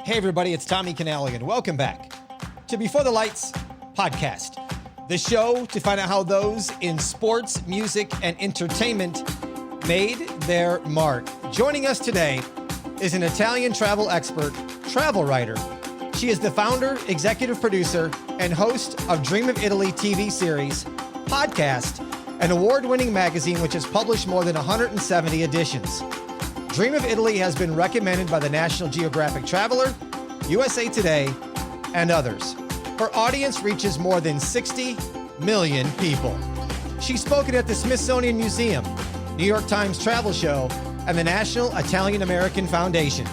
Hey everybody, it's Tommy Canaligan. Welcome back to Before the Lights podcast, the show to find out how those in sports, music, and entertainment made their mark. Joining us today is an Italian travel expert, travel writer. She is the founder, executive producer, and host of Dream of Italy TV series, podcast, an award-winning magazine which has published more than 170 editions. Dream of Italy has been recommended by the National Geographic Traveler, USA Today, and others. Her audience reaches more than 60 million people. She's spoken at the Smithsonian Museum, New York Times Travel Show, and the National Italian-American Foundation.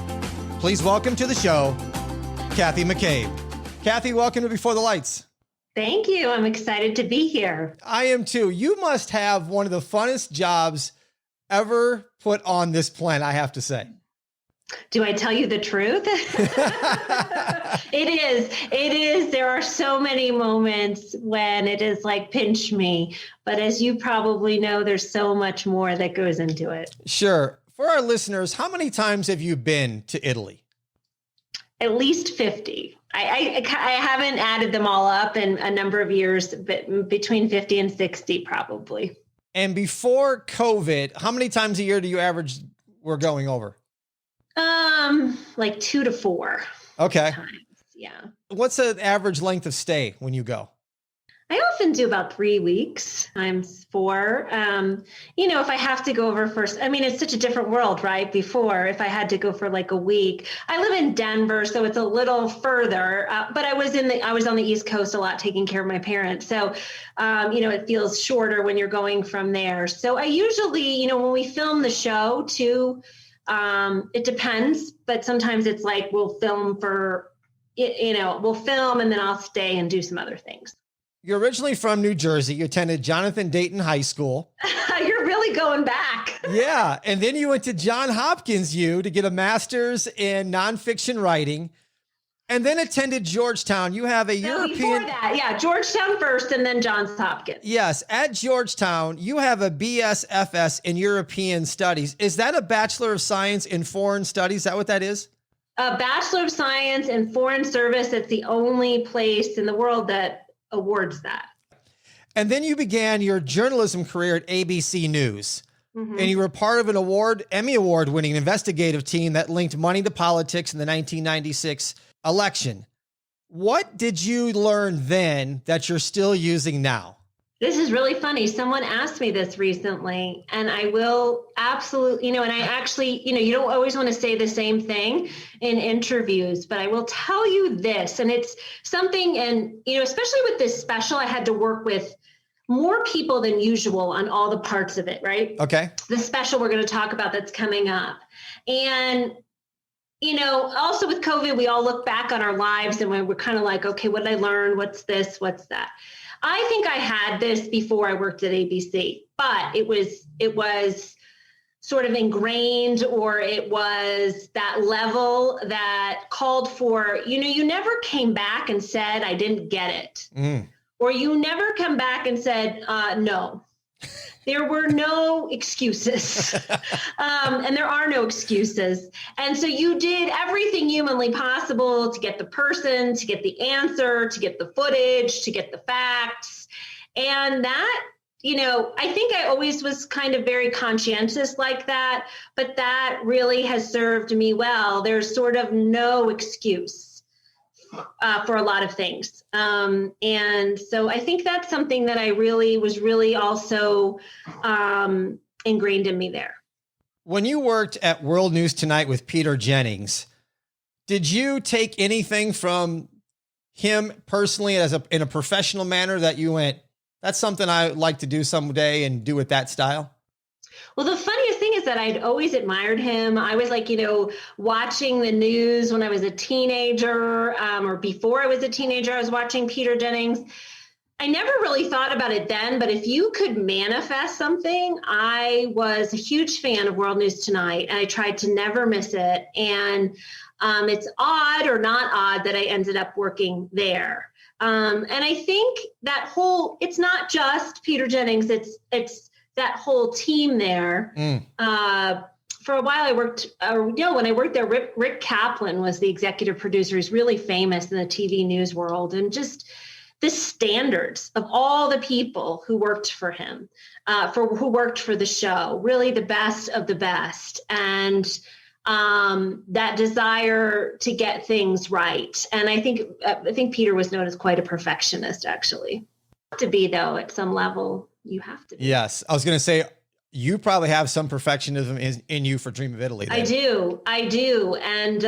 Please welcome to the show, Kathy McCabe. Kathy, welcome to Before the Lights. Thank you. I'm excited to be here. I am too. You must have one of the funnest jobs ever put on this planet, I have to say. Do I tell you the truth? It is. There are so many moments when it is like, pinch me. But as you probably know, there's so much more that goes into it. Sure. For our listeners, how many times have you been to Italy? At least 50. I haven't added them all up in a number of years, but between 50 and 60 probably. And before COVID, how many times a year do you average we're going over? Like 2 to 4. Okay. Times. Yeah. What's the average length of stay when you go? I often do about 3 weeks times 4. If I have to go over first, it's such a different world, right? Before, if I had to go for like a week, I live in Denver, so it's a little further, but I was on the East Coast a lot taking care of my parents. So, it feels shorter when you're going from there. So I usually, when we film the show too, it depends, but sometimes it's like, we'll film and then I'll stay and do some other things. You're originally from New Jersey. You attended Jonathan Dayton High School. You're really going back. Yeah. And then you went to Johns Hopkins U to get a master's in nonfiction writing, and then attended Georgetown. You have a European... Before that, yeah, Georgetown first and then Johns Hopkins. Yes. At Georgetown, you have a BSFS in European Studies. Is that a Bachelor of Science in Foreign Studies? Is that what that is? A Bachelor of Science in Foreign Service. It's the only place in the world that awards that. And then you began your journalism career at ABC News. Mm-hmm. And you were part of an Emmy Award winning investigative team that linked money to politics in the 1996 election. What did you learn then that you're still using now? This is really funny. Someone asked me this recently, and I will absolutely, and I actually, you don't always want to say the same thing in interviews, but I will tell you this, and it's something, and, especially with this special, I had to work with more people than usual on all the parts of it, right? Okay. The special we're going to talk about that's coming up. And, also with COVID, we all look back on our lives and we're kind of like, okay, what did I learn? What's this? What's that? I think I had this before I worked at ABC, but it was sort of ingrained, or it was that level that called for, you never came back and said, I didn't get it. Or you never come back and said, no. There were no excuses, and there are no excuses. And so you did everything humanly possible to get the person, to get the answer, to get the footage, to get the facts. And that, I think I always was kind of very conscientious like that, but that really has served me well. There's sort of no excuse for a lot of things. And so I think that's something that I was really also ingrained in me there. When you worked at World News Tonight with Peter Jennings, did you take anything from him personally in a professional manner that you went, that's something I'd like to do someday and do it that style? Well, the funniest thing is that I'd always admired him. I was like, watching the news when I was a teenager, or before I was a teenager, I was watching Peter Jennings. I never really thought about it then, but if you could manifest something, I was a huge fan of World News Tonight, and I tried to never miss it. And it's odd or not odd that I ended up working there. And I think it's not just Peter Jennings, it's that whole team there. for a while I worked, when I worked there, Rick Kaplan was the executive producer. He's really famous in the TV news world, and just the standards of all the people who worked for him, who worked for the show, really the best of the best. And that desire to get things right. And I think Peter was known as quite a perfectionist, actually. To be, though, at some level, you have to be. Yes. I was going to say, you probably have some perfectionism in you for Dream of Italy. Then. I do. And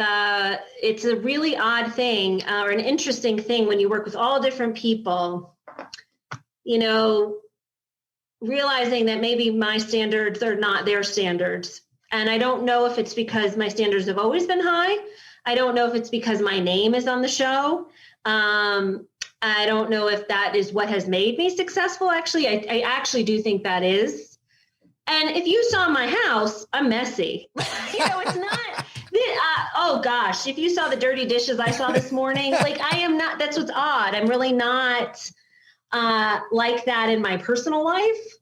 it's a really odd thing, or an interesting thing when you work with all different people, realizing that maybe my standards are not their standards. And I don't know if it's because my standards have always been high. I don't know if it's because my name is on the show. I don't know if that is what has made me successful. Actually, I actually do think that is. And if you saw my house, I'm messy. It's not, oh gosh, if you saw the dirty dishes I saw this morning, I am not, that's what's odd. I'm really not like that in my personal life.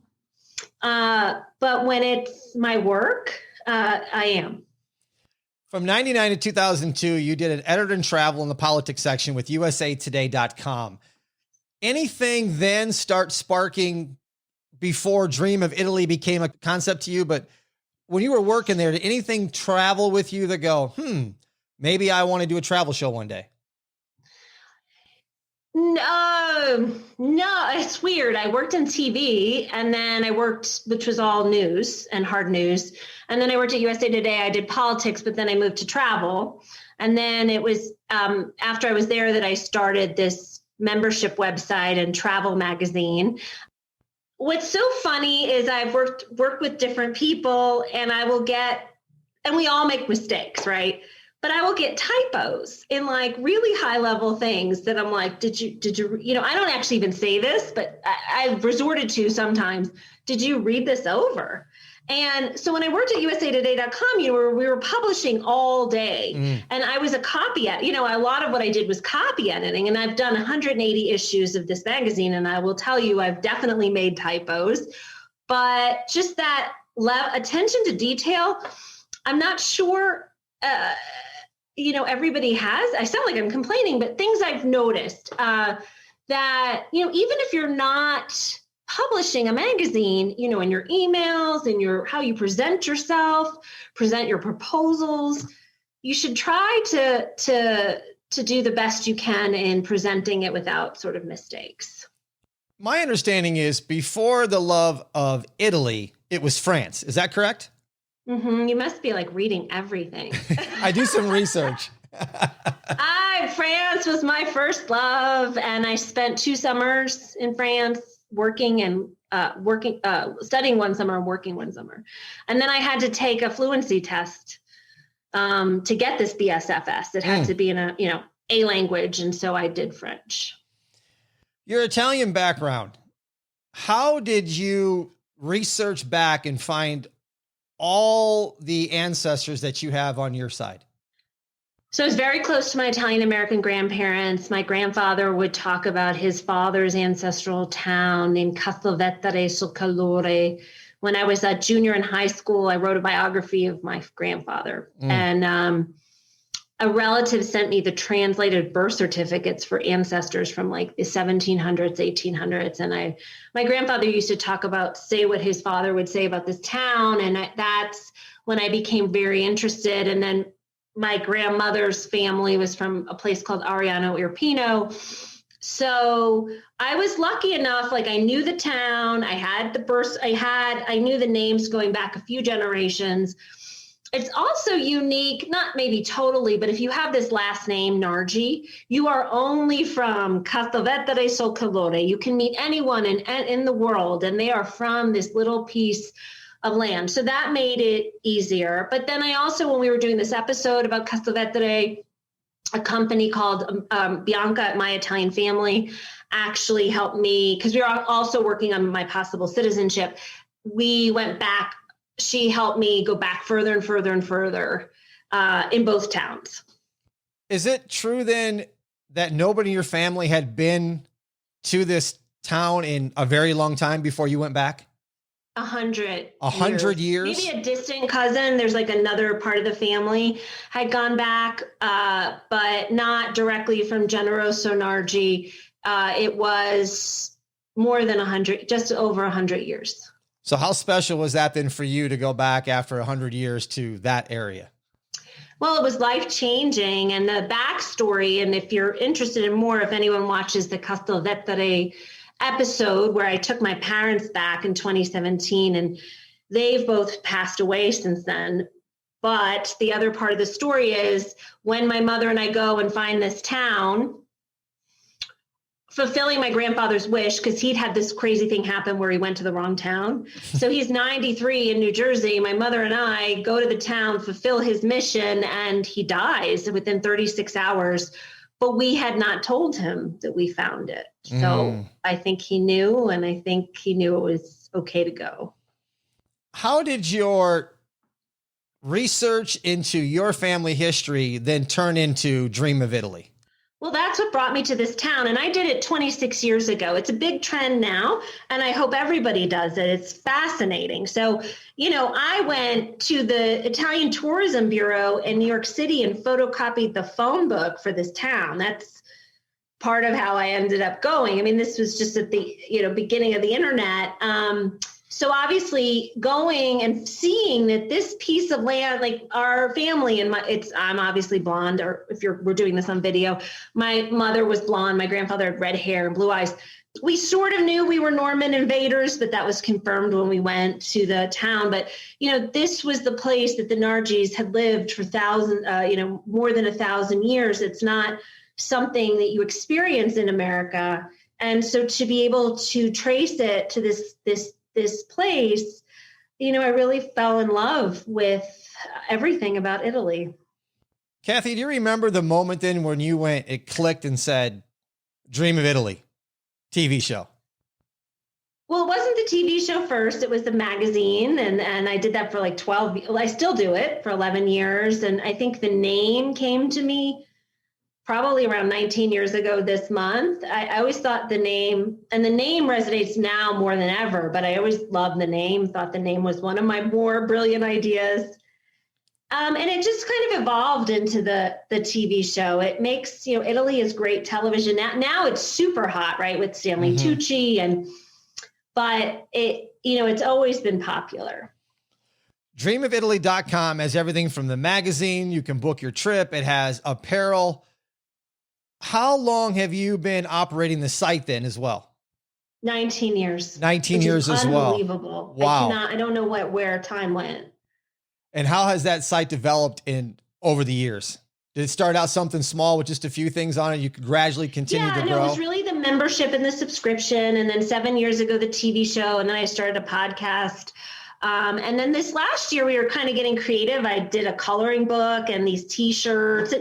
But when it's my work, I am. From 99 to 2002, you did an editor and travel in the politics section with usatoday.com. Anything then start sparking before Dream of Italy became a concept to you? But when you were working there, did anything travel with you that go, maybe I want to do a travel show one day? No, it's weird. I worked in TV, and then I worked, which was all news and hard news. And then I worked at USA Today. I did politics, but then I moved to travel. And then it was after I was there that I started this membership website and travel magazine. What's so funny is I've worked with different people, and and we all make mistakes, right? But I will get typos in really high level things that I'm like, did you, I don't actually even say this, but I've resorted to sometimes, did you read this over? And so when I worked at usatoday.com, we were publishing all day, and I was a copy edit. A lot of what I did was copy editing, and I've done 180 issues of this magazine. And I will tell you, I've definitely made typos, but just that attention to detail, I'm not sure, everybody has. I sound like I'm complaining, but things I've noticed that, even if you're not publishing a magazine, in your emails and how you present yourself, present your proposals, you should try to do the best you can in presenting it without sort of mistakes. My understanding is before the love of Italy, it was France. Is that correct? Mm-hmm. You must be reading everything. I do some research. France was my first love, and I spent 2 summers in France studying one summer and working one summer. And then I had to take a fluency test to get this BSFS. It had to be in a language, and so I did French. Your Italian background, how did you research back and find all the ancestors that you have on your side? So I was very close to my Italian-American grandparents. My grandfather would talk about his father's ancestral town named Castelvetere sul Calore. When I was a junior in high school, I wrote a biography of my grandfather. And a relative sent me the translated birth certificates for ancestors from the 1700s, 1800s. And my grandfather used to say what his father would say about this town. And that's when I became very interested. And then my grandmother's family was from a place called Ariano Irpino. So I was lucky enough, I knew the town, I had the birth, I knew the names going back a few generations. It's also unique, not maybe totally, but if you have this last name, Nargi, you are only from Castelvetere sul Calore. You can meet anyone in the world, and they are from this little piece of land. So that made it easier. But then I also, when we were doing this episode about Castelvetere, a company called Bianca at My Italian Family actually helped me, because we were also working on my possible citizenship. We went back. She helped me go back further and further and further in both towns. Is it true then that nobody in your family had been to this town in a very long time before you went back? 100. 100 years? Maybe a distant cousin. There's like another part of the family had gone back, but not directly from Generoso Nargi. It was more than 100, just over 100 years. So how special was that then for you to go back after 100 years to that area? Well, it was life-changing, and the backstory, and if you're interested in more, if anyone watches the Castelvettere episode where I took my parents back in 2017, and they've both passed away since then. But the other part of the story is when my mother and I go and find this town, fulfilling my grandfather's wish, because he'd had this crazy thing happen where he went to the wrong town. So he's 93 in New Jersey. My mother and I go to the town, fulfill his mission, and he dies within 36 hours. But we had not told him that we found it. So I think he knew, and I think he knew it was okay to go. How did your research into your family history then turn into Dream of Italy? Well, that's what brought me to this town. And I did it 26 years ago. It's a big trend now, and I hope everybody does it. It's fascinating. So, I went to the Italian Tourism Bureau in New York City and photocopied the phone book for this town. That's part of how I ended up going. I mean, this was just at the, beginning of the internet. So obviously going and seeing that this piece of land, like our family and I'm obviously blonde, or if we're doing this on video, my mother was blonde. My grandfather had red hair and blue eyes. We sort of knew we were Norman invaders, but that was confirmed when we went to the town. But, this was the place that the Nargis had lived for more than 1,000 years. It's not something that you experience in America. And so to be able to trace it to this place, I really fell in love with everything about Italy. Kathy, do you remember the moment then when it clicked and said, Dream of Italy, TV show? Well, it wasn't the TV show first. It was the magazine. And I did that for like 12. I still do it for 11 years. And I think the name came to me probably around 19 years ago this month. I always thought the name resonates now more than ever, but I always loved the name, thought the name was one of my more brilliant ideas. And it just kind of evolved into the TV show. It makes, Italy is great television. Now it's super hot, right? With Stanley Tucci but it's always been popular. Dreamofitaly.com has everything from the magazine. You can book your trip. It has apparel. How long have you been operating the site then as well? 19 years. 19 years as well. Unbelievable. Wow. I don't know where time went. And how has that site developed over the years? Did it start out something small with just a few things on it? You could gradually continue to grow? Yeah, it was really the membership and the subscription. And then 7 years ago, the TV show. And then I started a podcast. And then this last year, we were kind of getting creative. I did a coloring book and these T-shirts,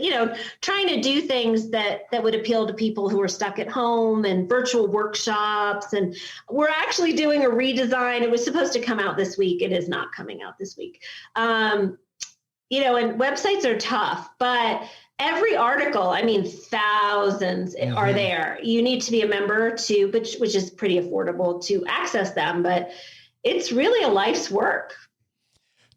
trying to do things that would appeal to people who are stuck at home, and virtual workshops. And we're actually doing a redesign. It was supposed to come out this week. It is not coming out this week. And websites are tough, but every article, thousands are there. You need to be a member which is pretty affordable to access them, but it's really a life's work.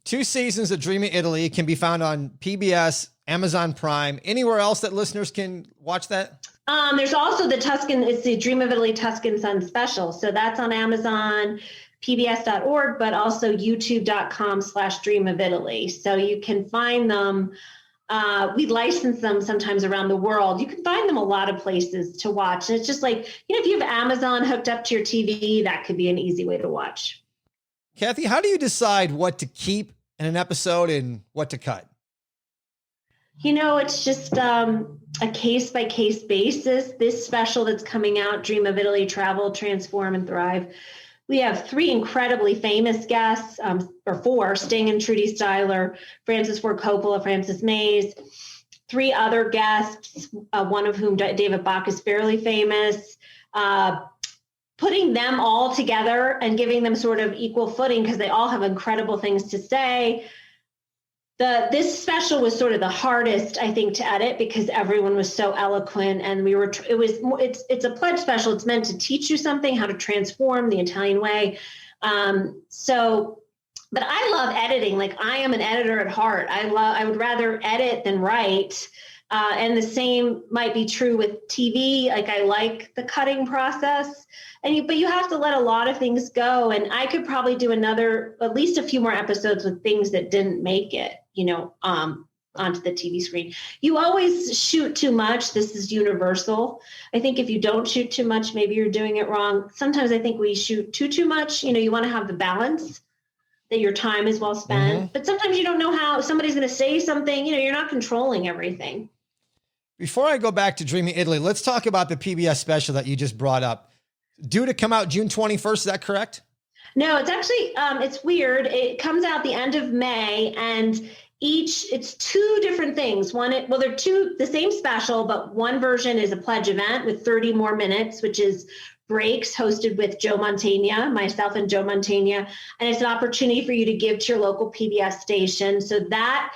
2 seasons of Dream of Italy can be found on PBS, Amazon Prime, anywhere else that listeners can watch that? There's also it's the Dream of Italy Tuscan Sun special. So that's on Amazon, pbs.org, but also youtube.com/Dream of Italy. So you can find them. We license them sometimes around the world. You can find them a lot of places to watch. And it's just like, if you have Amazon hooked up to your TV, that could be an easy way to watch. Kathy, how do you decide what to keep in an episode and what to cut? It's just a case-by-case basis. This special that's coming out, Dream of Italy, Travel, Transform, and Thrive. We have 3 incredibly famous guests, or 4, Sting and Trudy Styler, Francis Ford Coppola, Frances Mays, 3 other guests, one of whom, David Bach, is fairly famous. Putting them all together and giving them sort of equal footing because they all have incredible things to say. This special was sort of the hardest, I think, to edit because everyone was so eloquent, and it's a pledge special. It's meant to teach you something, how to transform the Italian way. But I love editing. Like, I am an editor at heart. I would rather edit than write. And the same might be true with TV. Like, I like the cutting process, but you have to let a lot of things go. And I could probably do at least a few more episodes with things that didn't make it, onto the TV screen. You always shoot too much. This is universal. I think if you don't shoot too much, maybe you're doing it wrong. Sometimes I think we shoot too much. You want to have the balance that your time is well spent, but sometimes you don't know how somebody's going to say something. You're not controlling everything. Before I go back to Dreaming Italy, let's talk about the PBS special that you just brought up. Due to come out June 21st, is that correct? No, it's actually, it's weird. It comes out the end of May, and it's two different things. They're two, the same special, but one version is a pledge event with 30 more minutes, which is breaks hosted with Joe Mantegna, myself and Joe Mantegna. And it's an opportunity for you to give to your local PBS station. So that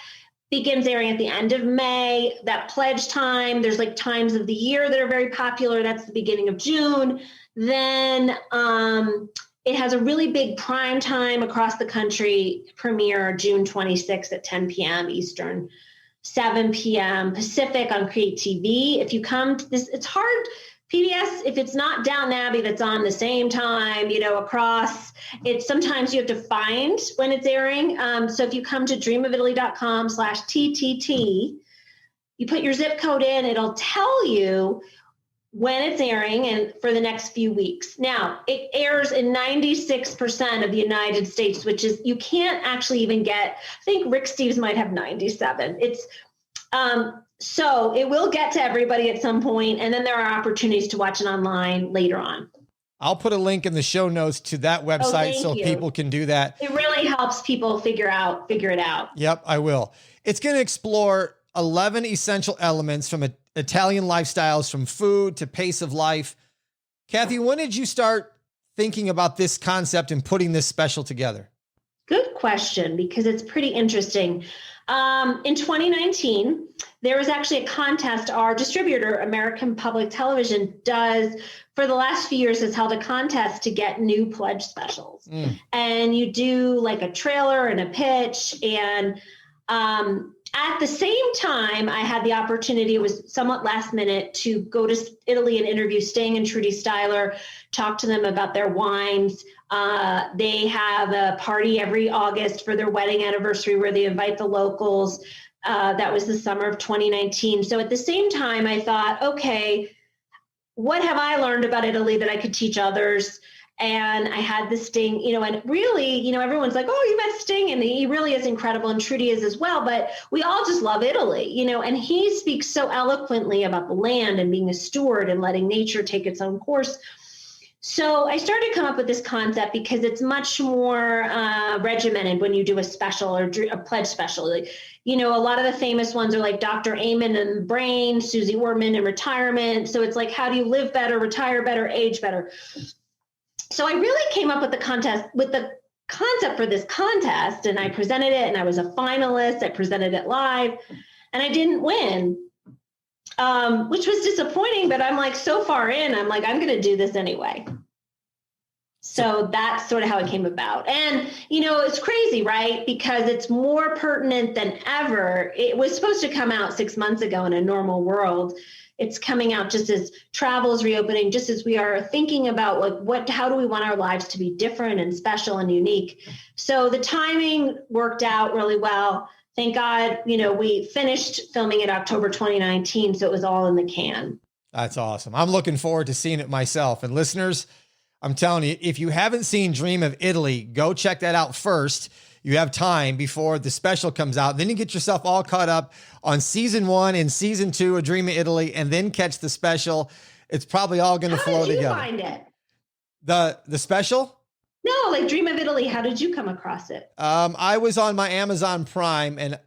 begins airing at the end of May. That pledge time, there's like times of the year that are very popular. That's the beginning of June. Then it has a really big prime time across the country premiere June 26th at 10 p.m. Eastern, 7 p.m. Pacific on Create TV. If you come to this, it's hard. PBS, if it's not Downton Abbey that's on the same time, across, it's sometimes you have to find when it's airing. So if you come to dreamofitaly.com/TTT, you put your zip code in, it'll tell you when it's airing and for the next few weeks. Now, it airs in 96% of the United States, which is, you can't actually even get, I think Rick Steves might have 97. So it will get to everybody at some point, and then there are opportunities to watch it online later on. I'll put a link in the show notes to that website so people can do that. It really helps people figure it out. Yep, I will. It's going to explore 11 essential elements from Italian lifestyles, from food to pace of life. Kathy, when did you start thinking about this concept and putting this special together? Good question, because it's pretty interesting. In 2019, there was actually a contest. Our distributor, American Public Television, does, for the last few years, has held a contest to get new pledge specials. And you do like a trailer and a pitch. And at the same time, I had the opportunity, it was somewhat last minute, to go to Italy and interview Sting and Trudy Styler, talk to them about their wines. They have a party every August for their wedding anniversary where they invite the locals. That was the summer of 2019. So at the same time, I thought, okay, what have I learned about Italy that I could teach others? And I had the Sting, and really, everyone's like, oh, you met Sting, and he really is incredible, and Trudy is as well, but we all just love Italy, and he speaks so eloquently about the land and being a steward and letting nature take its own course. So I started to come up with this concept because it's much more regimented when you do a special or a pledge special. Like, a lot of the famous ones are like Dr. Amen and the Brain, Susie Orman and retirement. So it's like, how do you live better, retire better, age better? So I really came up with the concept for this contest, and I presented it, and I was a finalist. I presented it live, and I didn't win, which was disappointing, but I'm like so far in, I'm like, I'm going to do this anyway. So that's sort of how it came about. And, it's crazy, right? Because it's more pertinent than ever. It was supposed to come out 6 months ago in a normal world. It's coming out just as travel is reopening, just as we are thinking about how do we want our lives to be different and special and unique. So the timing worked out really well. Thank God, we finished filming it October 2019, so it was all in the can. That's awesome. I'm looking forward to seeing it myself. And listeners, I'm telling you, if you haven't seen Dream of Italy, go check that out first. You have time before the special comes out. Then you get yourself all caught up on season 1 and season 2 of Dream of Italy, and then catch the special. It's probably all going to flow together. How did you find it? The special? No, like Dream of Italy. How did you come across it? I was on my Amazon Prime, and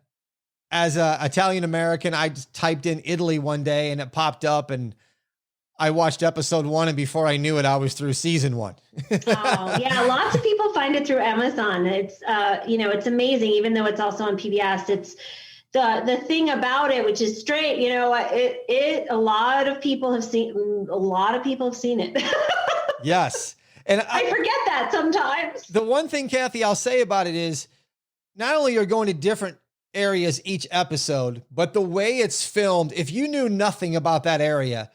as a Italian American, I just typed in Italy one day and it popped up, and I watched episode 1, and before I knew it, I was through season 1. Oh, yeah. Lots of people find it through Amazon. It's, it's amazing, even though it's also on PBS. It's the thing about it, which is straight, a lot of people have seen it. Yes. And I forget that sometimes. The one thing, Kathy, I'll say about it is not only are you going to different areas each episode, but the way it's filmed, if you knew nothing about that area,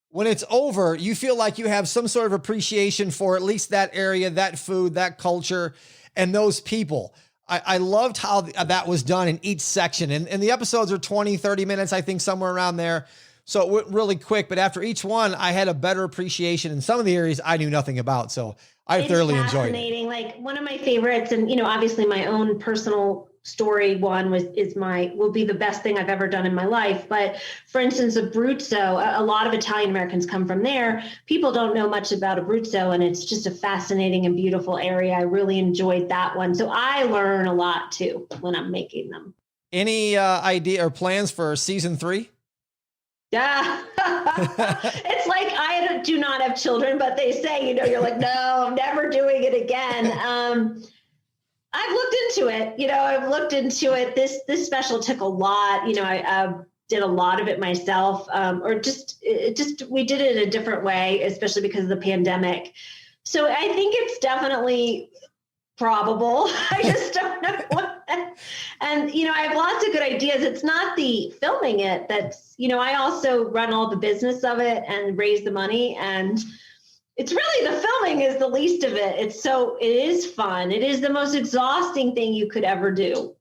when it's over, you feel like you have some sort of appreciation for at least that area, that food, that culture, and those people. I loved how that was done in each section. And the episodes are 20, 30 minutes, I think, somewhere around there. So it went really quick. But after each one, I had a better appreciation in some of the areas I knew nothing about. So I thoroughly enjoyed it. Like one of my favorites, and obviously my own personal story one will be the best thing I've ever done in my life. But for instance, Abruzzo, a lot of Italian Americans come from there. People don't know much about Abruzzo, and it's just a fascinating and beautiful area. I really enjoyed that one. So I learn a lot too when I'm making them. Any idea or plans for season 3? Yeah. It's like I do not have children, but they say, you're like, no, I'm never doing it again. I've looked into it. This special took a lot. I did a lot of it myself, we did it a different way, especially because of the pandemic. So I think it's definitely probable. I just don't know what. And, I have lots of good ideas. It's not the filming it that's, I also run all the business of it and raise the money, and it's really the filming is the least of it. It is fun. It is the most exhausting thing you could ever do.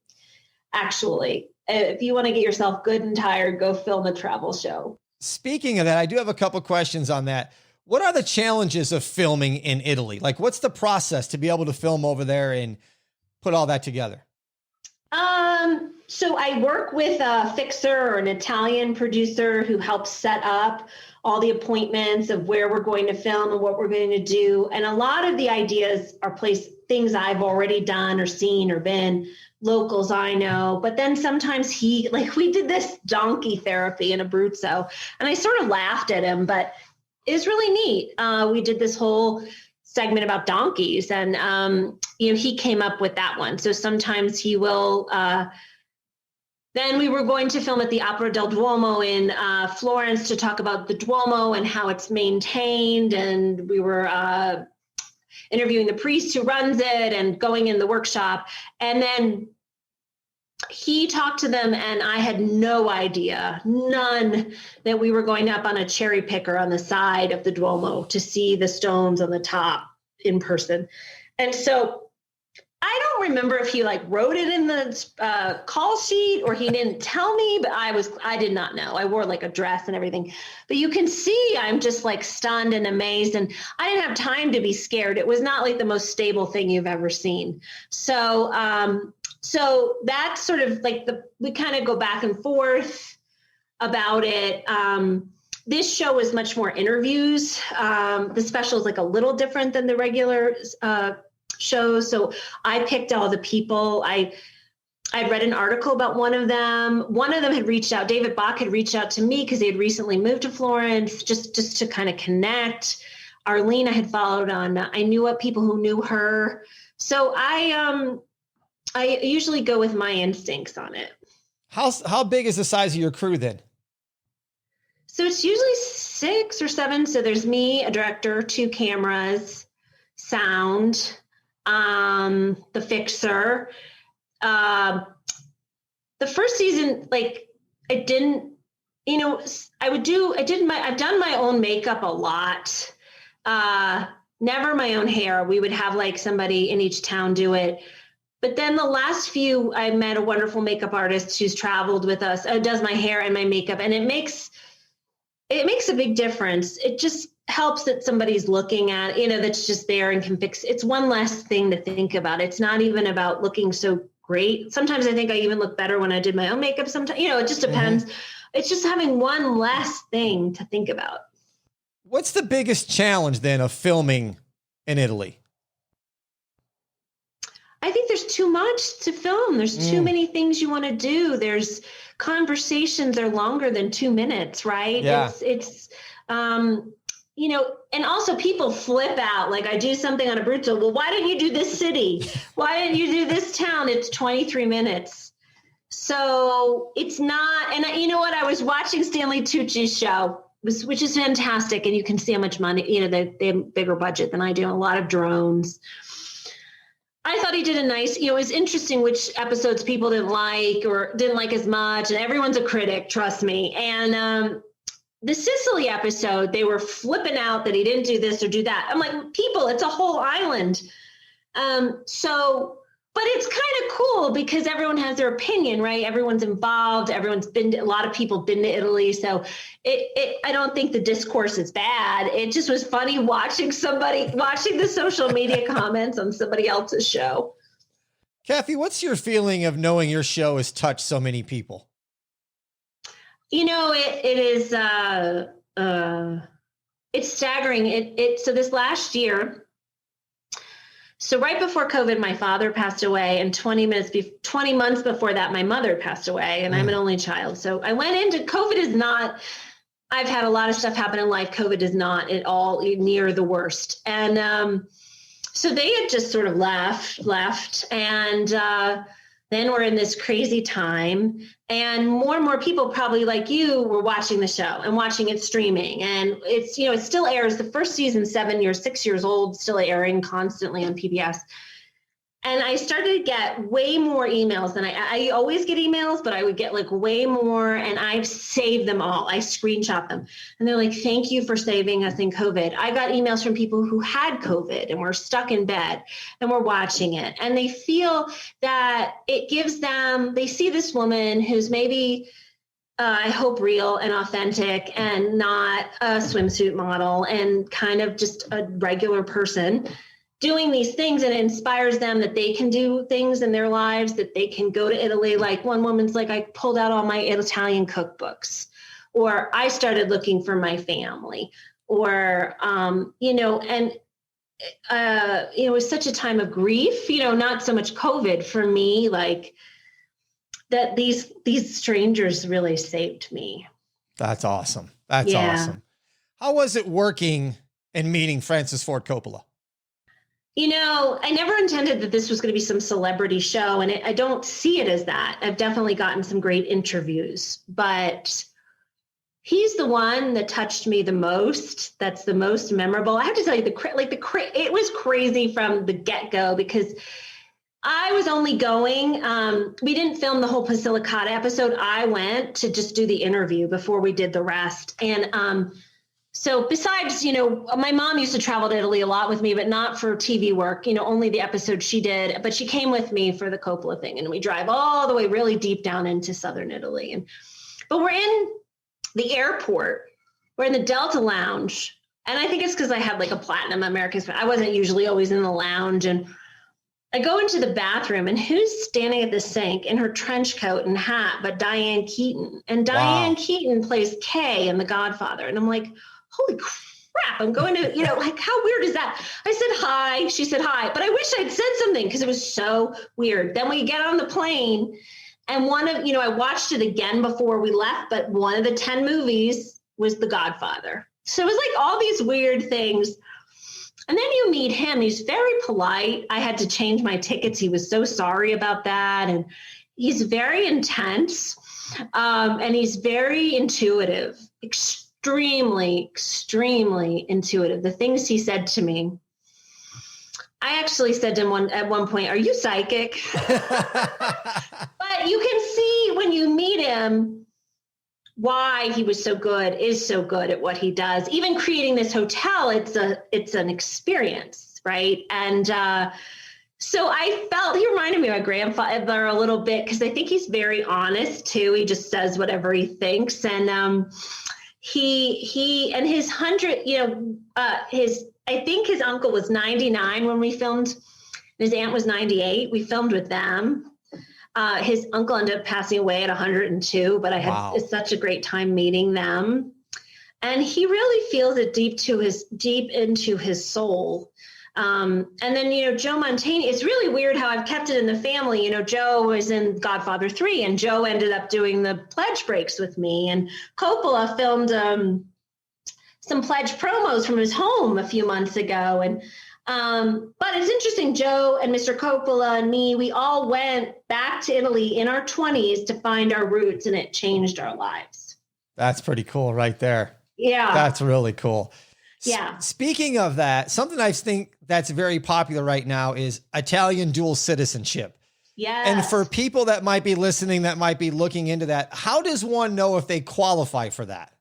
Actually, if you want to get yourself good and tired, go film a travel show. Speaking of that, I do have a couple questions on that. What are the challenges of filming in Italy? Like, what's the process to be able to film over there and put all that together? So I work with a fixer or an Italian producer who helps set up all the appointments of where we're going to film and what we're going to do. And a lot of the ideas are things I've already done or seen or been, locals I know. But then sometimes we did this donkey therapy in Abruzzo, and I sort of laughed at him, but it's really neat. We did this whole segment about donkeys, and he came up with that one. So sometimes he will. Then we were going to film at the Opera del Duomo in Florence to talk about the Duomo and how it's maintained, and we were interviewing the priest who runs it and going in the workshop. And then he talked to them, and I had no idea, none, that we were going up on a cherry picker on the side of the Duomo to see the stones on the top in person. And so I don't remember if he wrote it in the call sheet or he didn't tell me, but I did not know. I wore a dress and everything, but you can see I'm just stunned and amazed, and I didn't have time to be scared. It was not the most stable thing you've ever seen. So, so that's sort of we kind of go back and forth about it. This show is much more interviews. The special is a little different than the regular shows. So I picked all the people. I read an article about one of them. One of them had reached out. David Bach had reached out to me because he had recently moved to Florence, just to kind of connect. Arlene I had followed on. I knew what people who knew her. So I usually go with my instincts on it. How big is the size of your crew then? So it's usually 6 or 7. So there's me, a director, 2 cameras, sound, the fixer. The first season, I've done my own makeup a lot. Never my own hair. We would have somebody in each town do it. But then the last few, I met a wonderful makeup artist who's traveled with us, does my hair and my makeup. And it makes a big difference. It just helps that somebody's looking at, that's just there and can fix. It's one less thing to think about. It's not even about looking so great. Sometimes I think I even look better when I did my own makeup. Sometimes, it just depends. Mm-hmm. It's just having one less thing to think about. What's the biggest challenge then of filming in Italy? I think there's too much to film. There's too many things you want to do. There's conversations are longer than 2 minutes, right? Yeah. It's and also people flip out. I do something on Abruzzo. Well, why didn't you do this city? Why didn't you do this town? It's 23 minutes. So it's not, and you know what? I was watching Stanley Tucci's show which is fantastic. And you can see how much money, you know, they have a bigger budget than I do, a lot of drones. I thought he did a nice, you know, it was interesting which episodes people didn't like or didn't like as much. And everyone's a critic, trust me. And the Sicily episode, they were flipping out that he didn't do this or do that. I'm like, people, it's a whole island. But it's kind of cool because everyone has their opinion, right? Everyone's involved. A lot of people been to Italy. So I don't think the discourse is bad. It just was funny watching the social media comments on somebody else's show. Kathy, what's your feeling of knowing your show has touched so many people? You know, it is, it's staggering. So this last year, so right before COVID, my father passed away, and 20 months before that, my mother passed away, and I'm an only child. So I went into COVID. I've had a lot of stuff happen in life. COVID is not at all near the worst. And so they had just sort of left. And then we're in this crazy time. And more people probably like you were watching the show and watching it streaming. And it's, you know, it still airs. The first season, 6 years old, still airing constantly on PBS. And I started to get way more emails than I always get emails, but I would get like way more, and I've saved them all. I screenshot them, and they're like, thank you for saving us in COVID. I got emails from people who had COVID and were stuck in bed and were watching it. And they feel that it gives them, they see this woman who's maybe, I hope real and authentic and not a swimsuit model and kind of just a regular person doing these things, and it inspires them that they can do things in their lives, that they can go to Italy. Like one woman's like, I pulled out all my Italian cookbooks, or I started looking for my family, or, you know, and, you know, it was such a time of grief, you know, not so much COVID for me, like that these strangers really saved me. That's awesome. That's awesome. How was it working and meeting Francis Ford Coppola? You know, I never intended that this was going to be some celebrity show, and I don't see it as that. I've definitely gotten some great interviews, but he's the one that touched me the most. That's the most memorable. I have to tell you, it was crazy from the get-go because I was only going, we didn't film the whole Basilicata episode. I went to just do the interview before we did the rest. And so besides, you know, my mom used to travel to Italy a lot with me, but not for TV work, you know, only the episode she did, but she came with me for the Coppola thing. And we drive all the way really deep down into Southern Italy. But we're in the airport, we're in the Delta Lounge. And I think it's because I had like a platinum American, I wasn't usually always in the lounge. And I go into the bathroom, and who's standing at the sink in her trench coat and hat, but Diane Keaton. And Diane Keaton plays Kay in The Godfather. And I'm like, holy crap, I'm going to, you know, like, how weird is that? I said hi, she said hi, but I wish I'd said something because it was so weird. Then we get on the plane, and I watched it again before we left, but one of the 10 movies was The Godfather. So it was like all these weird things. And then you meet him, he's very polite. I had to change my tickets. He was so sorry about that. And he's very intense, and he's very intuitive, extremely intuitive. The things he said to me, I actually said to him at one point, are you psychic? But you can see when you meet him why he is so good at what he does. Even creating this hotel, it's an experience, right? And so I felt he reminded me of my grandfather a little bit, because I think he's very honest too. He just says whatever he thinks. And he and his 100, I think his uncle was 99 when we filmed. His aunt was 98. We filmed with them. His uncle ended up passing away at 102, but I had such a great time meeting them. And he really feels it deep into his soul. And then, Joe Mantegna, it's really weird how I've kept it in the family. Joe was in Godfather 3, and Joe ended up doing the pledge breaks with me. And Coppola filmed some pledge promos from his home a few months ago. And but it's interesting, Joe and Mr. Coppola and me, we all went back to Italy in our 20s to find our roots, and it changed our lives. That's pretty cool right there. Yeah. That's really cool. Yeah. Speaking of that, something I think that's very popular right now is Italian dual citizenship. Yes. And for people that might be listening, that might be looking into that, how does one know if they qualify for that?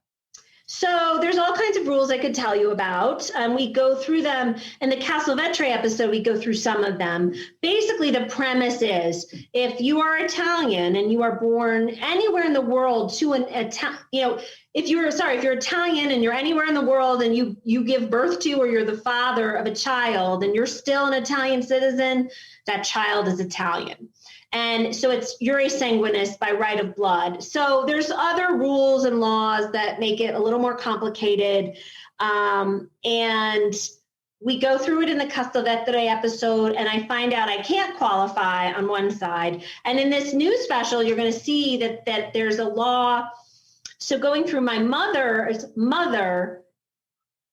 So there's all kinds of rules I could tell you about. We go through them in the Castelvetre episode. We go through some of them. Basically, the premise is if you are Italian and you are born anywhere in the world to if you're Italian and you're anywhere in the world and you give birth to or you're the father of a child and you're still an Italian citizen, that child is Italian. And so you're a sanguinis by right of blood. So there's other rules and laws that make it a little more complicated. And we go through it in the Castelvetre episode, and I find out I can't qualify on one side. And in this new special, you're going to see that there's a law. So going through my mother's mother,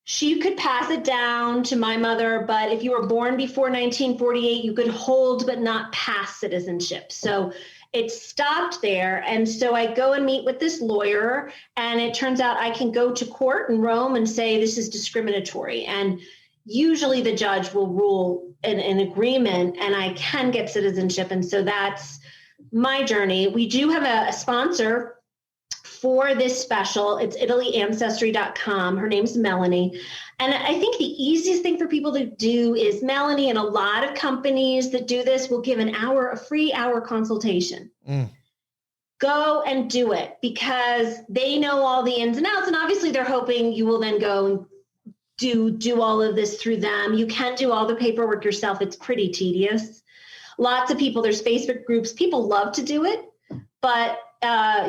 she could pass it down to my mother, but if you were born before 1948, you could hold but not pass citizenship. So it stopped there. And so I go and meet with this lawyer, and it turns out I can go to court in Rome and say this is discriminatory. And usually the judge will rule an agreement, and I can get citizenship. And so that's my journey. We do have a sponsor for this special. It's ItalyAncestry.com. Her name's Melanie. And I think the easiest thing for people to do is Melanie, and a lot of companies that do this will give a free hour consultation. Go and do it because they know all the ins and outs. And obviously they're hoping you will then go and do all of this through them. You can do all the paperwork yourself. It's pretty tedious. Lots of people, there's Facebook groups. People love to do it, but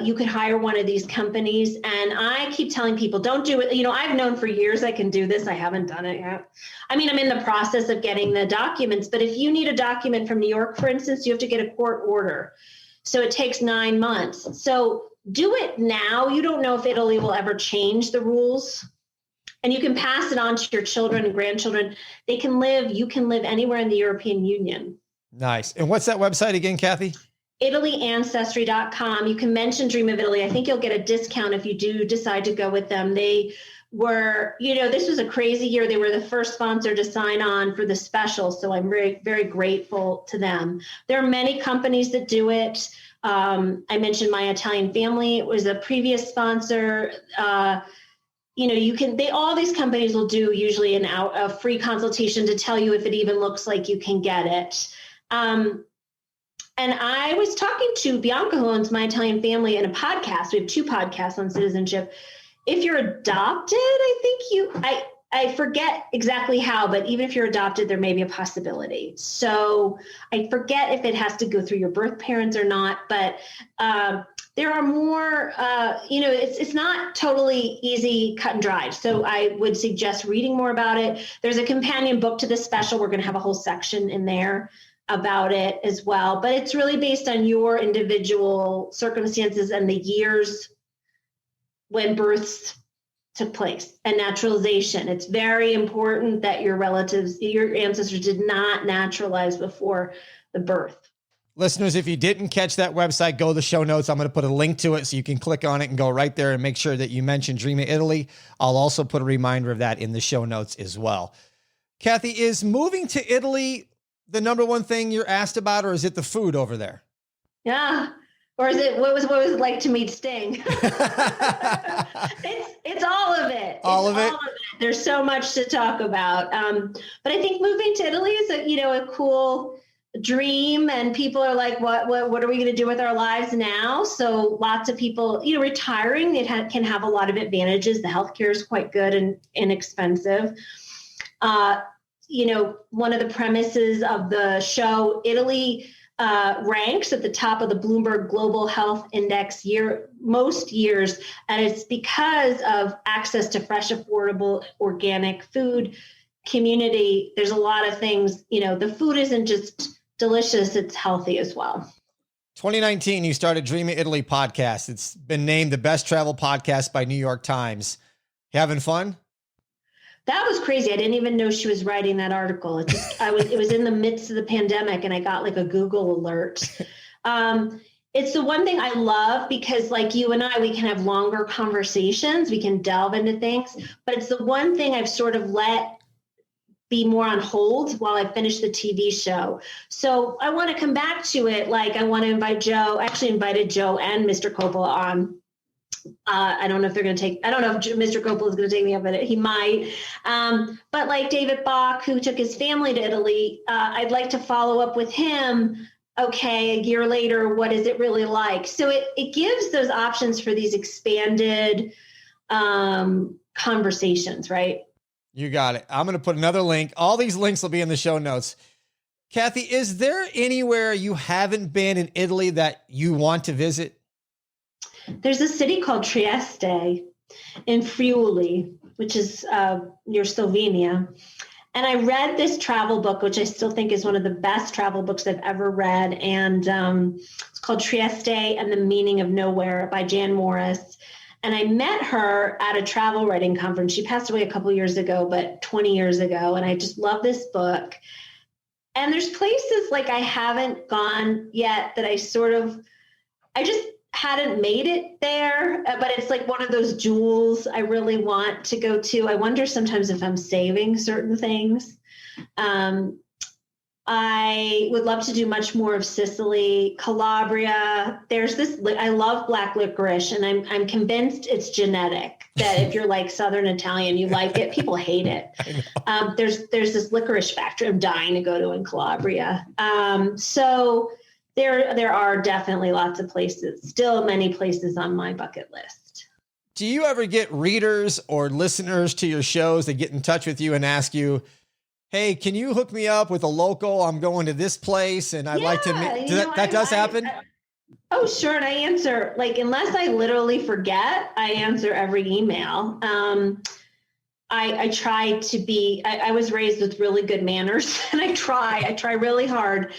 you could hire one of these companies. And I keep telling people, don't do it. I've known for years I can do this. I haven't done it yet. I mean, I'm in the process of getting the documents, but if you need a document from New York, for instance, you have to get a court order. So it takes 9 months. So do it now. You don't know if Italy will ever change the rules. And you can pass it on to your children and grandchildren. You can live anywhere in the European Union. Nice. And what's that website again, Kathy? ItalyAncestry.com. You can mention Dream of Italy. I think you'll get a discount if you do decide to go with them. They were, this was a crazy year. They were the first sponsor to sign on for the special. So I'm very, very grateful to them. There are many companies that do it. I mentioned My Italian Family. It was a previous sponsor. All these companies will do usually a free consultation to tell you if it even looks like you can get it. And I was talking to Bianca, who owns My Italian Family, in a podcast. We have 2 podcasts on citizenship. If you're adopted, I forget exactly how, but even if you're adopted, there may be a possibility. So I forget if it has to go through your birth parents or not, but there are more, it's not totally easy, cut and dried. So I would suggest reading more about it. There's a companion book to this special. We're going to have a whole section in there about it as well, but it's really based on your individual circumstances and the years when births took place and naturalization. It's very important that your ancestors did not naturalize before the birth. Listeners, if you didn't catch that website, go to the show notes. I'm going to put a link to it so you can click on it and go right there and make sure that you mention Dream of Italy. I'll also put a reminder of that in the show notes as well. Kathy, is moving to Italy the number one thing you're asked about, or is it the food over there? Yeah. Or is it, what was it like to meet Sting? It's all of it. All of it. There's so much to talk about. But I think moving to Italy is a cool dream, and people are like, what are we going to do with our lives now? So lots of people, retiring, can have a lot of advantages. The healthcare is quite good and inexpensive. One of the premises of the show, Italy ranks at the top of the Bloomberg Global Health Index most years, and it's because of access to fresh, affordable, organic food. Community, there's a lot of things. The food isn't just delicious, it's healthy as well. 2019, you started Dream of Italy podcast. It's been named the best travel podcast by New York Times. You having fun? That was crazy. I didn't even know she was writing that article. It was in the midst of the pandemic, and I got like a Google alert. It's the one thing I love because like you and I, we can have longer conversations. We can delve into things, but it's the one thing I've sort of let be more on hold while I finish the TV show. So I want to come back to it. Like I want to invite Joe. I actually invited Joe and Mr. Coppola on. I don't know if they're going to take, I don't know if Mr. Coppola is going to take me up at it. He might. But like David Bach, who took his family to Italy, I'd like to follow up with him. Okay, a year later, what is it really like? So it gives those options for these expanded conversations, right? You got it. I'm going to put another link. All these links will be in the show notes. Kathy, is there anywhere you haven't been in Italy that you want to visit? There's a city called Trieste in Friuli, which is near Slovenia. And I read this travel book, which I still think is one of the best travel books I've ever read. And it's called Trieste and the Meaning of Nowhere by Jan Morris. And I met her at a travel writing conference. She passed away a couple years ago, but 20 years ago. And I just love this book. And there's places like I haven't gone yet that I just hadn't made it there, but it's like one of those jewels I really want to go to. I wonder sometimes if I'm saving certain things. I would love to do much more of Sicily, Calabria. There's this, I love black licorice, and I'm convinced it's genetic, that if you're like Southern Italian, you like it. People hate it. There's this licorice factory I'm dying to go to in Calabria. So there are definitely lots of places, still many places on my bucket list. Do you ever get readers or listeners to your shows that get in touch with you and ask you, hey, can you hook me up with a local? I'm going to this place and I'd like to meet. That does happen? Oh, sure. And I answer, like, unless I literally forget, I answer every email. I try to be, I was raised with really good manners, and I try really hard.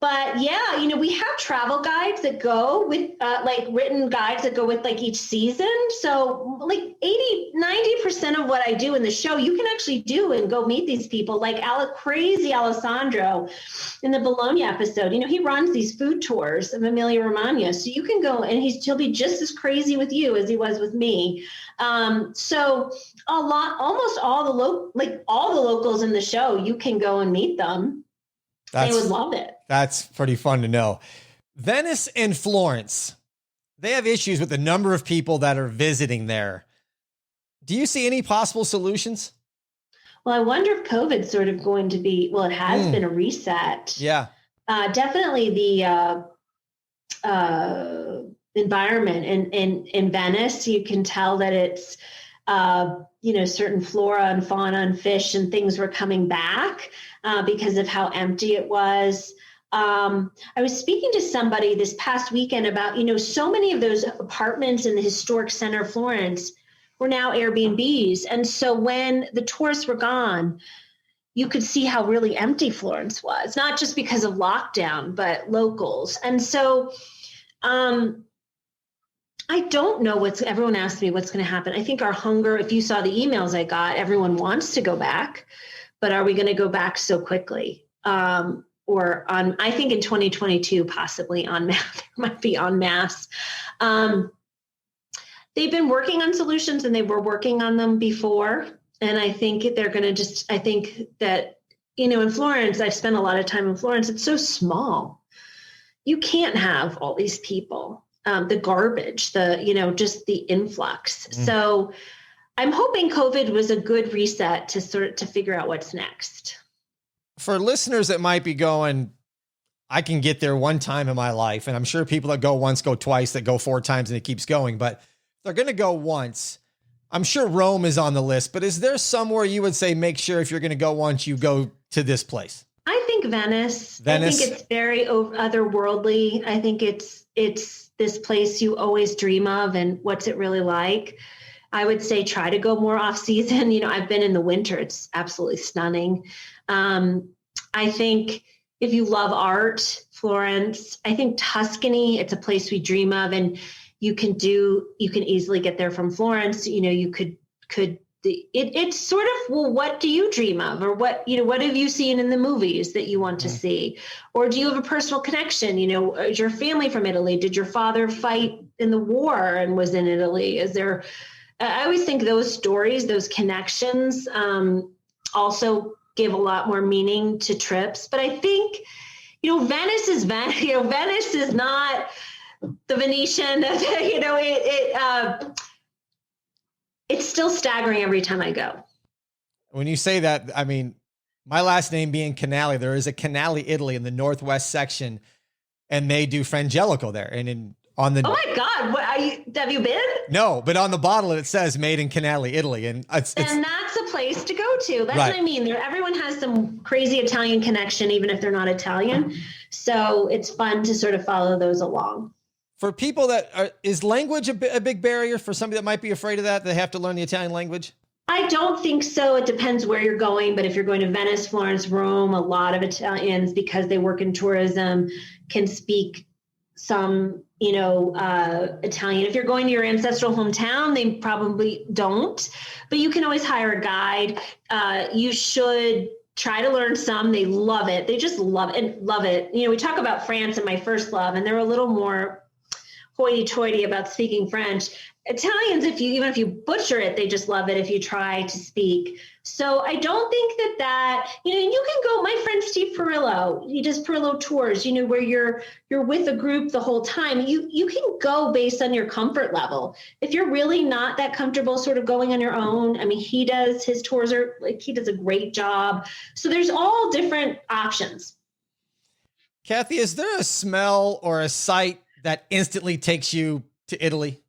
But yeah, we have travel guides that go with like written guides that go with like each season. So like 90% of what I do in the show, you can actually do and go meet these people, like crazy Alessandro in the Bologna episode. He runs these food tours of Emilia Romagna. So you can go and he'll be just as crazy with you as he was with me. So almost all the locals in the show, you can go and meet them. They would love it. That's pretty fun to know. Venice and Florence, they have issues with the number of people that are visiting there. Do you see any possible solutions? Well, I wonder if COVID's sort of going to be, it has been a reset. Yeah. Definitely the environment in Venice, you can tell that it's, certain flora and fauna and fish and things were coming back because of how empty it was. I was speaking to somebody this past weekend about, so many of those apartments in the historic center of Florence were now Airbnbs. And so when the tourists were gone, you could see how really empty Florence was, not just because of lockdown, but locals. And so I don't know everyone asked me what's going to happen. I think our hunger, if you saw the emails I got, everyone wants to go back, but are we going to go back so quickly? I think in 2022, possibly there might be en masse. They've been working on solutions, and they were working on them before. And I think they're going to I think that, in Florence, I've spent a lot of time in Florence. It's so small. You can't have all these people, the garbage, just the influx. So I'm hoping COVID was a good reset to figure out what's next. For listeners that might be going, I can get there one time in my life. And I'm sure people that go once, go twice, that go 4 times, and it keeps going. But if they're going to go once, I'm sure Rome is on the list. But is there somewhere you would say, make sure if you're going to go once, you go to this place? I think Venice. I think it's very otherworldly. I think it's this place you always dream of, and what's it really like? I would say try to go more off season. I've been in the winter. It's absolutely stunning. I think if you love art, Florence, I think Tuscany, it's a place we dream of, and you can easily get there from Florence. You could it's sort of, well, what do you dream of, or what have you seen in the movies that you want to see, or do you have a personal connection? Is your family from Italy? Did your father fight in the war and was in Italy? I always think those stories, those connections, also give a lot more meaning to trips. But I think, Venice is Venice. Venice is not the Venetian. It's still staggering every time I go. When you say that, I mean, my last name being Canali, there is a Canali, Italy in the Northwest section, and they do Frangelico there. And oh my God, have you been? No, but on the bottle it says made in Canali, Italy. And that's a place to go to. That's right. What I mean. Everyone has some crazy Italian connection, even if they're not Italian. So it's fun to sort of follow those along. For people is language a big barrier for somebody that might be afraid of that? They have to learn the Italian language? I don't think so. It depends where you're going. But if you're going to Venice, Florence, Rome, a lot of Italians, because they work in tourism, can speak some, Italian. If you're going to your ancestral hometown, they probably don't. But you can always hire a guide. You should try to learn some. They love it. They just love it. We talk about France and my first love, and they're a little more hoity-toity about speaking French. Italians, even if you butcher it, they just love it if you try to speak. So I don't think that you can go. My friend Steve Perillo, he does Perillo tours, where you're with a group the whole time. You can go based on your comfort level. If you're really not that comfortable sort of going on your own, I mean, he does his tours he does a great job. So there's all different options. Kathy, is there a smell or a sight that instantly takes you to Italy?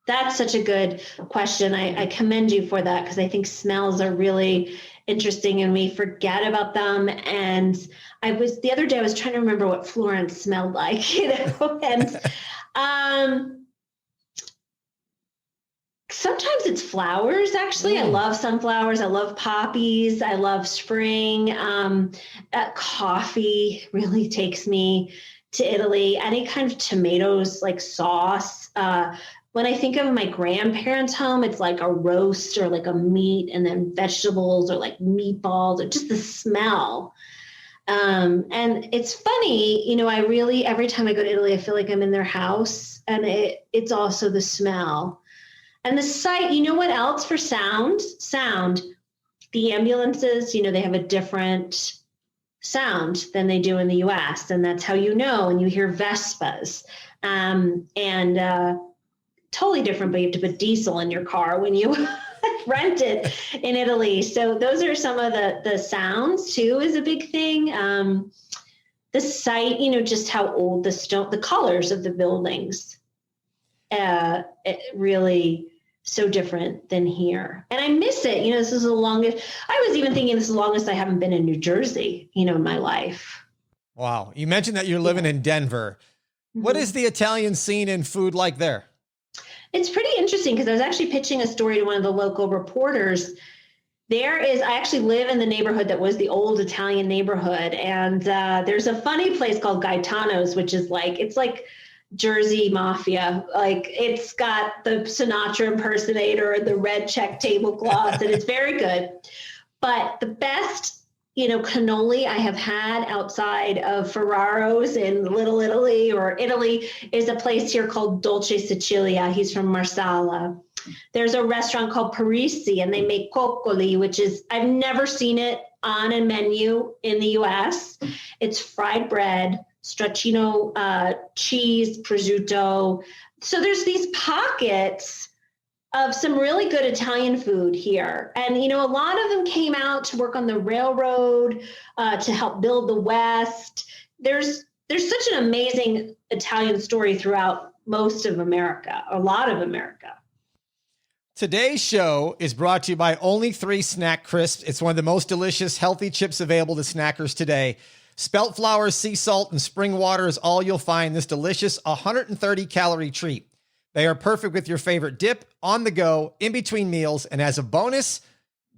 That's such a good question. I commend you for that, because I think smells are really interesting and we forget about them. And the other day I was trying to remember what Florence smelled like, and sometimes it's flowers, actually. I love sunflowers. I love poppies. I love spring. Coffee really takes me to Italy. Any kind of tomatoes, like sauce. When I think of my grandparents' home, it's like a roast or like a meat, and then vegetables or like meatballs, or just the smell. And it's funny, I really, every time I go to Italy, I feel like I'm in their house, and it's also the smell and the sight. What else for sound? The ambulances, they have a different sound than they do in the US. And that's how and you hear Vespas, and totally different, but you have to put diesel in your car when you rent it in Italy. So those are some of the sounds too, is a big thing. The sight, just how old the colors of the buildings, it really so different than here. And I miss it. This is the longest, I was even thinking this is the longest I haven't been in New Jersey, in my life. Wow. You mentioned that you're living in Denver. Mm-hmm. What is the Italian scene and food like there? It's pretty interesting, because I was actually pitching a story to one of the local reporters. I actually live in the neighborhood that was the old Italian neighborhood. And there's a funny place called Gaetano's, which is it's like Jersey Mafia. Like, it's got the Sinatra impersonator and the red check tablecloths, and it's very good. But the best, cannoli I have had outside of Ferraro's in Little Italy or Italy is a place here called Dolce Sicilia. He's from Marsala. There's a restaurant called Parisi, and they make coccoli, which is, I've never seen it on a menu in the US. It's fried bread, stracchino cheese, prosciutto. So there's these pockets of some really good Italian food here. And, a lot of them came out to work on the railroad, to help build the West. There's such an amazing Italian story throughout most of America, a lot of America. Today's show is brought to you by Only 3 Snack Crisps. It's one of the most delicious, healthy chips available to snackers today. Spelt flour, sea salt, and spring water is all you'll find in this delicious 130-calorie treat. They are perfect with your favorite dip, on the go, in between meals, and as a bonus,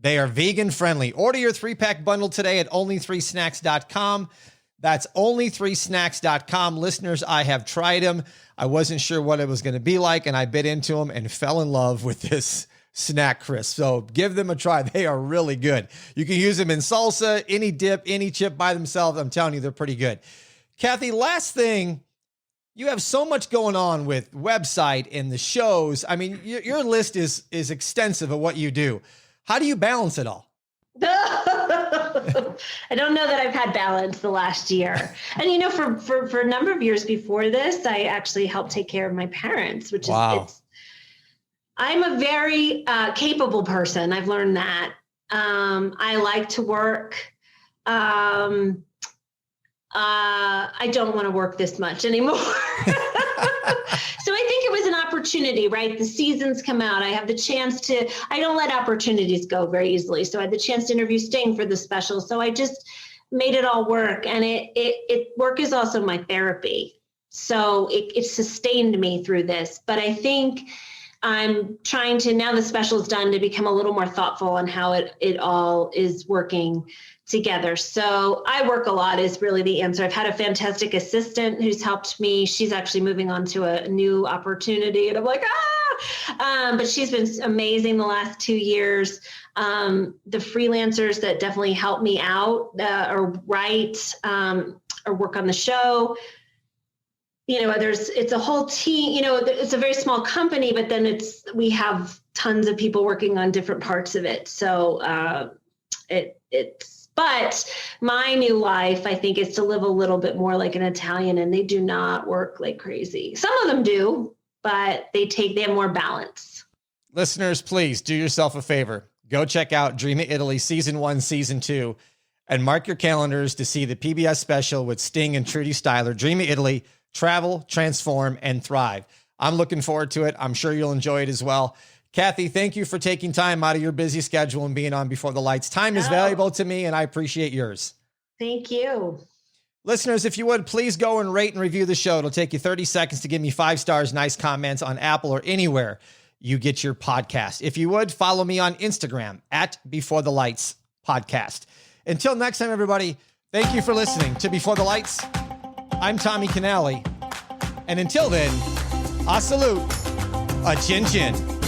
they are vegan friendly. Order your 3-pack bundle today at only3snacks.com. That's only3snacks.com. Listeners, I have tried them. I wasn't sure what it was going to be like, and I bit into them and fell in love with this snack crisps. So give them a try. They are really good. You can use them in salsa, any dip, any chip by themselves. I'm telling you, they're pretty good. Kathy, last thing, you have so much going on with website and the shows. I mean, your list is extensive of what you do. How do you balance it all? I don't know that I've had balance the last year. And, you know, for a number of years before this, I actually helped take care of my parents, which is, I'm a very capable person. I've learned that. I like to work. I don't want to work this much anymore. So I think it was an opportunity, right? The seasons come out. I have the chance I don't let opportunities go very easily. So I had the chance to interview Sting for the special. So I just made it all work. And work is also my therapy. So it sustained me through this. But I think I'm trying to, now the special is done, to become a little more thoughtful on how it all is working together. So I work a lot is really the answer. I've had a fantastic assistant who's helped me. She's actually moving on to a new opportunity. And I'm like, but she's been amazing the last 2 years. The freelancers that definitely help me out or write or work on the show. You know, it's a whole team, you know, it's a very small company, but then we have tons of people working on different parts of it. So but my new life, I think, is to live a little bit more like an Italian, and they do not work like crazy. Some of them do, but they have more balance. Listeners, please do yourself a favor. Go check out Dream of Italy Season 1, Season 2, and mark your calendars to see the PBS special with Sting and Trudy Styler, Dream of Italy, Travel, Transform, and Thrive. I'm looking forward to it. I'm sure you'll enjoy it as well. Kathy, thank you for taking time out of your busy schedule and being on Before the Lights. Time is valuable to me, and I appreciate yours. Thank you. Listeners, if you would, please go and rate and review the show. It'll take you 30 seconds to give me 5 stars, nice comments on Apple or anywhere you get your podcast. If you would, follow me on Instagram at Before the Lights Podcast. Until next time, everybody, thank you for listening to Before the Lights. I'm Tommy Canale. And until then, a salute, a chin chin.